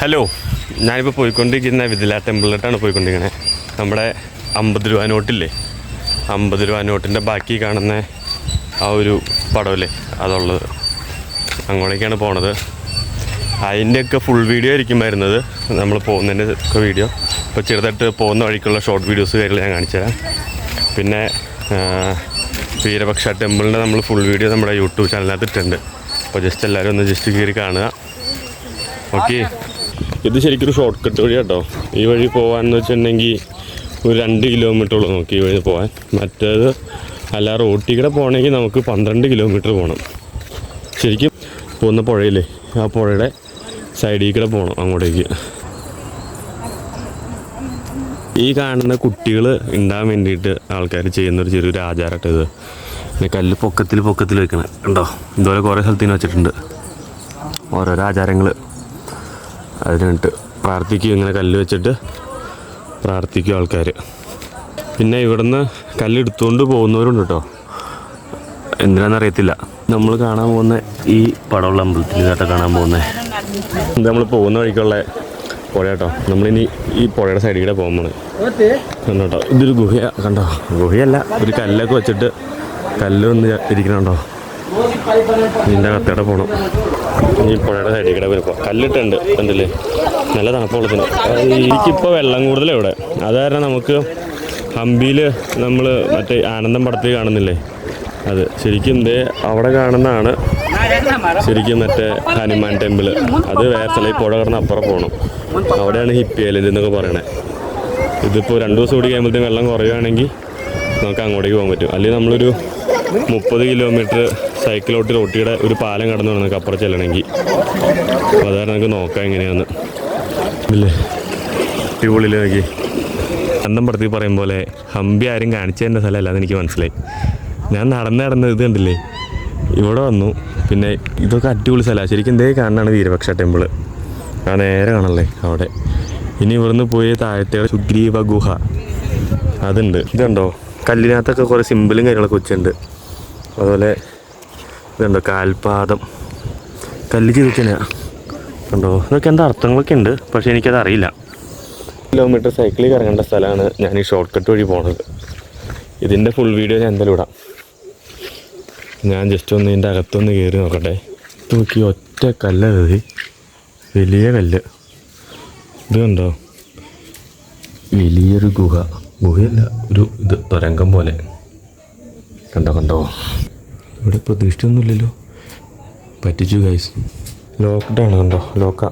Hello, ഞാനിപ്പോൾ പോയിക്കൊണ്ടിരിക്കുന്ന വിതില ടെമ്പിളിലോട്ടാണ് പോയിക്കൊണ്ടിരിക്കുന്നത്. നമ്മുടെ 50 രൂപ നോട്ടില്ലേ, 50 രൂപ നോട്ടിൻ്റെ ബാക്കി കാണുന്ന ആ ഒരു പടമല്ലേ അതുള്ളത്, അങ്ങോട്ടേക്കാണ് പോണത്. അതിൻ്റെയൊക്കെ ഫുൾ വീഡിയോ ആയിരിക്കും വരുന്നത്, നമ്മൾ പോകുന്നതിൻ്റെ ഒക്കെ വീഡിയോ. ഇപ്പോൾ ചെറുതായിട്ട് പോകുന്ന വഴിക്കുള്ള ഷോർട്ട് വീഡിയോസ് കാര്യങ്ങൾ ഞാൻ കാണിച്ചു തരാം. പിന്നെ വീരപക്ഷ ടെമ്പിളിൻ്റെ നമ്മൾ ഫുൾ വീഡിയോ നമ്മുടെ യൂട്യൂബ് ചാനലിനകത്ത് ഇട്ടുണ്ട്. അപ്പോൾ ജസ്റ്റ് എല്ലാവരും ഒന്ന് ജസ്റ്റ് കയറി കാണുക. ഓക്കെ, ഇത് ശരിക്കൊരു ഷോർട്ട് കട്ട് വഴി കേട്ടോ. ഈ വഴി പോകാമെന്ന് വെച്ചിട്ടുണ്ടെങ്കിൽ ഒരു 2 കിലോമീറ്ററുള്ളൂ നമുക്ക് ഈ വഴി പോകാൻ. മറ്റേത് അല്ല, റോട്ടിൽ കൂടെ പോകണമെങ്കിൽ നമുക്ക് 12 കിലോമീറ്റർ പോകണം. ശരിക്കും പോകുന്ന പുഴയില്ലേ, ആ പുഴയുടെ സൈഡിൽ കൂടെ പോകണം അങ്ങോട്ടേക്ക്. ഈ കാണുന്ന കുട്ടികൾ ഉണ്ടാകാൻ വേണ്ടിയിട്ട് ആൾക്കാർ ചെയ്യുന്നൊരു ചെറിയൊരു ആചാരമായിട്ട് ഇത്. പിന്നെ കല്ല് പൊക്കത്തിൽ വെക്കണം ഉണ്ടോ, ഇതുപോലെ കുറേ സ്ഥലത്തിന് വെച്ചിട്ടുണ്ട് ഓരോരോ ആചാരങ്ങൾ. അതിനായിട്ട് പ്രാർത്ഥിക്കും, ഇങ്ങനെ കല്ല് വെച്ചിട്ട് പ്രാർത്ഥിക്കും ആൾക്കാർ. പിന്നെ ഇവിടുന്ന് കല്ലെടുത്തുകൊണ്ട് പോകുന്നവരുണ്ട് കേട്ടോ, എന്തിനാണെന്നറിയത്തില്ല. നമ്മൾ കാണാൻ പോകുന്ന ഈ പടമുള്ള അമ്പലത്തിൽ ഇതായിട്ട് കാണാൻ പോകുന്നത്. ഇത് നമ്മൾ പോകുന്ന വഴിക്കുള്ള പുഴ കേട്ടോ. നമ്മളിനി ഈ പുഴയുടെ സൈഡിൽ കൂടെ പോകുമ്പോൾ കണ്ടോ, ഇതൊരു ഗുഹ കണ്ടോ. ഗുഹയല്ല, ഒരു കല്ലൊക്കെ വെച്ചിട്ട് കല്ല് വന്ന് ഇരിക്കണുണ്ടോ. ഇതിൻ്റെ അകത്തേടെ പോകണം. ഈ പുഴയുടെ സൈഡിൽ കൂടെ വരുമ്പോൾ കല്ലിട്ടുണ്ട്, കണ്ടില്ലേ, നല്ല തണുപ്പുള്ളതിന്. എനിക്കിപ്പോൾ വെള്ളം കൂടുതലാണ് ഇവിടെ. അത് കാരണം നമുക്ക് ഹംപിയിൽ നമ്മൾ മറ്റേ ആനന്ദം പടത്തിൽ കാണുന്നില്ലേ, അത് ശരിക്കും ദേ അവിടെ കാണുന്നതാണ് ശരിക്കും മറ്റേ ഹനുമാൻ ടെമ്പിൾ. അത് വേറെ സ്ഥലം, ഈ പുഴ കിടന്ന് അപ്പുറം പോകണം. അവിടെയാണ് ഹിപ്പി ഐലൻഡ് എന്നൊക്കെ പറയണേ. ഇതിപ്പോൾ 2 ദിവസം കൂടി കഴിയുമ്പോഴത്തേക്കും വെള്ളം കുറയുകയാണെങ്കിൽ നമുക്ക് അങ്ങോട്ടേക്ക് പോകാൻ പറ്റും. അല്ലെങ്കിൽ നമ്മളൊരു 30 കിലോമീറ്റർ സൈക്കിളോട്ട് റോട്ടിയുടെ ഒരു പാലം കടന്നു വേണം നമുക്ക് അപ്പുറം ചെല്ലണമെങ്കിൽ. അപ്പോൾ അതാണ് നമുക്ക് നോക്കാം എങ്ങനെയാണെന്ന്. ഇല്ലേ, അടിപൊളിയിൽ നോക്കി. അന്തം പടത്തി പറയും പോലെ ഹംപി ആരും കാണിച്ചതിൻ്റെ സ്ഥലമല്ലാന്ന് എനിക്ക് മനസ്സിലായി. ഞാൻ നടന്ന് ഇത് കണ്ടില്ലേ, ഇവിടെ വന്നു. പിന്നെ ഇതൊക്കെ അടിപൊളി സ്ഥലമാണ് ശരിക്കും. എന്തേ കാണാനാണ് വീരപക്ഷ ടെമ്പിൾ, ആ നേരെ കാണല്ലേ അവിടെ. ഇനി ഇവിടുന്ന് പോയി താഴത്തെ സുഗ്രീവ ഗുഹ അതുണ്ട്. ഇതുണ്ടോ, കല്ലിനകത്തൊക്കെ കുറേ സിമ്പിളും കാര്യങ്ങളൊക്കെ വെച്ചിട്ടുണ്ട്. അതുപോലെ ഇതുണ്ടോ, കാൽപാദം കല്ല് ചെയ്തിട്ടാണ് കണ്ടോ. ഇതൊക്കെ എന്താ അർത്ഥങ്ങളൊക്കെ ഉണ്ട്, പക്ഷേ എനിക്കത് അറിയില്ല. കിലോമീറ്റർ സൈക്കിളിൽ ഇറങ്ങേണ്ട സ്ഥലമാണ് ഞാൻ ഈ ഷോർട്ട് കട്ട് വഴി പോണത്. ഇതിൻ്റെ ഫുൾ വീഡിയോ ഞാൻ എന്തായാലും ഇടാം. ഞാൻ ജസ്റ്റ് ഒന്ന് ഇതിൻ്റെ അകത്തൊന്ന് കയറി നോക്കട്ടെ. നോക്കി, ഒറ്റ കല്ലത്, വലിയ കല്ല്. ഇത് കണ്ടോ, വലിയൊരു ഗുഹയല്ല, ഒരു ഇത് തുരങ്കം പോലെ. കണ്ടോ ഇവിടെ പ്രതീക്ഷിച്ചൊന്നുമില്ലല്ലോ. പറ്റിച്ചു ഗൈസ്. ലോക്ക്ഡാണ് കണ്ടോ, ലോക്കാ.